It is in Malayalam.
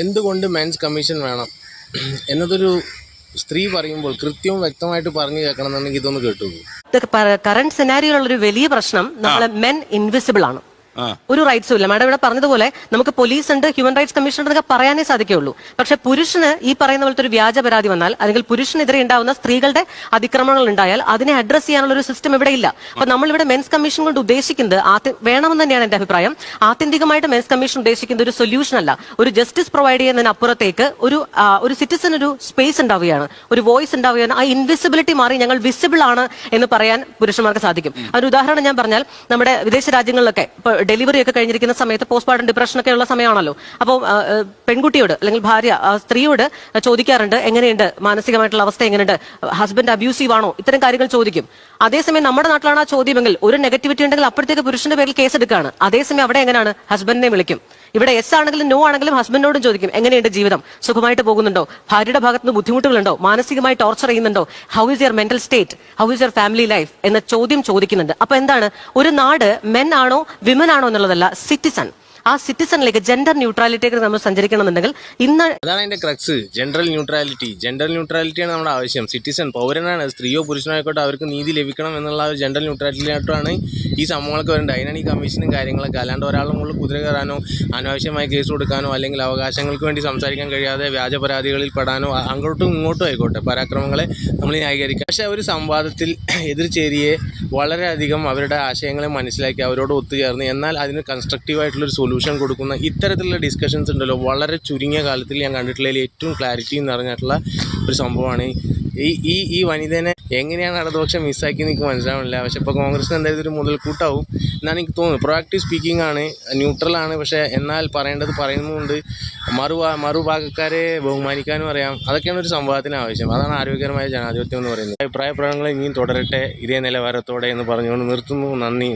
എന്തുകൊണ്ട് മെൻസ് കമ്മീഷൻ വേണം എന്നതൊരു സ്ത്രീ പറയുമ്പോൾ കൃത്യവും വ്യക്തമായിട്ട് പറഞ്ഞു കേൾക്കണം എന്നുണ്ടെങ്കിൽ ഇതൊന്ന് കേട്ടു. കറന്റ് സിനാരിയോയിലുള്ളൊരു വലിയ പ്രശ്നം നമ്മളെ മെൻ ഇൻവിസിബിൾ ആണ്. ഒരു റൈറ്റ്സും ഇല്ല. മാഡം ഇവിടെ പറഞ്ഞതുപോലെ നമുക്ക് പോലീസ് ഉണ്ട്, ഹ്യൂമൻ റൈറ്റ്സ് കമ്മീഷൻ എന്നൊക്കെ പറയാനേ സാധിക്കുള്ളൂ. പക്ഷെ പുരുഷന് ഈ പറയുന്ന പോലത്തെ ഒരു വ്യാജ പരാതി വന്നാൽ, അല്ലെങ്കിൽ പുരുഷനെതിരെ ഉണ്ടാവുന്ന സ്ത്രീകളുടെ അതിക്രമങ്ങൾ ഉണ്ടായാൽ അതിനെ അഡ്രസ് ചെയ്യാനുള്ള ഒരു സിസ്റ്റം ഇവിടെ ഇല്ല. അപ്പൊ നമ്മളിവിടെ മെൻസ് കമ്മീഷൻ കൊണ്ട് ഉദ്ദേശിക്കുന്നത് വേണമെന്ന് തന്നെയാണ് എന്റെ അഭിപ്രായം. ആത്യന്തികമായിട്ട് മെൻസ് കമ്മീഷൻ ഉദ്ദേശിക്കുന്നത് ഒരു സൊല്യൂഷൻ അല്ല, ഒരു ജസ്റ്റിസ് പ്രൊവൈഡ് ചെയ്യുന്നതിനപ്പുറത്തേക്ക് ഒരു സിറ്റിസൺ ഒരു സ്പേസ് ഉണ്ടാവുകയാണ്, ഒരു വോയിസ് ഉണ്ടാവുകയാണ്. ആ ഇൻവിസിബിലിറ്റി മാറി ഞങ്ങൾ വിസിബിൾ ആണ് എന്ന് പറയാൻ പുരുഷന്മാർക്ക് സാധിക്കും. അതിന് ഉദാഹരണം ഞാൻ പറഞ്ഞാൽ, നമ്മുടെ വിദേശ രാജ്യങ്ങളിലൊക്കെ ഡെലിവറി ഒക്കെ കഴിഞ്ഞിരിക്കുന്ന സമയത്ത് പോസ്റ്റ്മോർട്ടം ഡിപ്രഷൻ ഒക്കെ ഉള്ള സമയമാണല്ലോ. അപ്പോൾ പെൺകുട്ടിയോട് അല്ലെങ്കിൽ ഭാര്യ സ്ത്രീയോട് ചോദിക്കാറുണ്ട്, എങ്ങനെയുണ്ട് മാനസികമായിട്ടുള്ള അവസ്ഥ, എങ്ങനെയുണ്ട്, ഹസ്ബൻഡ് അബ്യൂസീവ് ആണോ, ഇത്തരം കാര്യങ്ങൾ ചോദിക്കും. അതേസമയം നമ്മുടെ നാട്ടിലാണ് ആ ചോദ്യമെങ്കിൽ ഒരു നെഗറ്റിവിറ്റി ഉണ്ടെങ്കിൽ അപ്പോഴത്തേക്ക് പുരുഷന്റെ പേരിൽ കേസ് എടുക്കുകയാണ്. അതേസമയം അവിടെ എങ്ങനെയാണ്, ഹസ്ബൻഡിനെ വിളിക്കും. ഇവിടെ യെസ് ആണെങ്കിലും നോ ആണെങ്കിലും ഹസ്ബൻഡിനോടും ചോദിക്കും, എങ്ങനെയുണ്ട് ജീവിതം, സുഖമായിട്ട് പോകുന്നുണ്ടോ, ഭാര്യയുടെ ഭാഗത്തുനിന്ന് ബുദ്ധിമുട്ടുകളുണ്ടോ, മാനസികമായി ടോർച്ചർ ചെയ്യുന്നുണ്ടോ, how is your mental state, how is your family life എന്ന ചോദ്യം ചോദിക്കുന്നുണ്ട്. അപ്പൊ എന്താണ്, ഒരു നാട് മെൻ ആണോ വിമൻ ആണോ എന്നുള്ളതല്ല, സിറ്റിസൺ. ആ സിറ്റിസണിലേക്ക് ജെൻഡർ ന്യൂട്രാലിറ്റിക്ക് നമ്മൾ സഞ്ചരിക്കണമെന്നുണ്ടെങ്കിൽ അതാണ് അതിന്റെ ക്രക്സ്. ജെൻഡർ ന്യൂട്രാലിറ്റിയാണ് നമ്മുടെ ആവശ്യം. സിറ്റിസൺ പൗരനാണ്, സ്ത്രീയോ പുരുഷനോ ആയിക്കോട്ടെ, അവർക്ക് നീതി ലഭിക്കണം എന്നുള്ള ഒരു ജെൻഡർ ന്യൂട്രാലിറ്റിയായിട്ടാണ് ഈ സംഭവങ്ങളൊക്കെ വരേണ്ടത്. അതിനാണ് ഈ കമ്മീഷനും കാര്യങ്ങളൊക്കെ. അല്ലാണ്ട് ഒരാളും മുകളിൽ കുതിര കയറാനോ അനാവശ്യമായി കേസ് കൊടുക്കാനോ അല്ലെങ്കിൽ അവകാശങ്ങൾക്ക് വേണ്ടി സംസാരിക്കാൻ കഴിയാതെ വ്യാജ പരാതികളിൽ പെടാനോ അങ്ങോട്ടും ഇങ്ങോട്ടും ആയിക്കോട്ടെ പരാക്രമങ്ങളെ നമ്മൾ ന്യായീകരിക്കാം. പക്ഷെ ഒരു സംവാദത്തിൽ എതിർചേരിയെ വളരെയധികം അവരുടെ ആശയങ്ങളെ മനസ്സിലാക്കി അവരോട് ഒത്തുചേർന്ന് എന്നാൽ അതിന് കൺസ്ട്രക്റ്റീവായിട്ടുള്ളൊരു സൊല്യൂഷൻ കൊടുക്കുന്ന ഇത്തരത്തിലുള്ള ഡിസ്കഷൻസ് ഉണ്ടല്ലോ, വളരെ ചുരുങ്ങിയ കാലത്തിൽ ഞാൻ കണ്ടിട്ടുള്ളതിൽ ഏറ്റവും ക്ലാരിറ്റി നിറഞ്ഞിട്ടുള്ള ഒരു സംഭവമാണ്. ഈ വനിതനെ എങ്ങനെയാണ് ഇടതുപക്ഷം മിസ്സാക്കി എനിക്ക് മനസ്സിലാവുന്നില്ല. പക്ഷെ ഇപ്പോൾ കോൺഗ്രസിന് എന്തായാലും ഒരു മുതൽക്കൂട്ടാവും എന്നാണ് എനിക്ക് തോന്നുന്നത്. പ്രൊആക്റ്റീവ് സ്പീക്കിംഗ് ആണ്, ന്യൂട്രലാണ്, പക്ഷേ എന്നാൽ പറയേണ്ടത് പറയുന്നുമുണ്ട്. മറുഭാഗക്കാരെ ബഹുമാനിക്കാനും അറിയാം. അതൊക്കെയാണ് ഒരു സംവാദത്തിന് ആവശ്യം. അതാണ് ആരോഗ്യകരമായ ജനാധിപത്യം എന്ന് പറയുന്നത്. അഭിപ്രായ പ്രകടനങ്ങൾ ഇനിയും തുടരട്ടെ ഇതേ നിലവാരത്തോടെ എന്ന് പറഞ്ഞുകൊണ്ട് നിർത്തുന്നു. നന്ദി.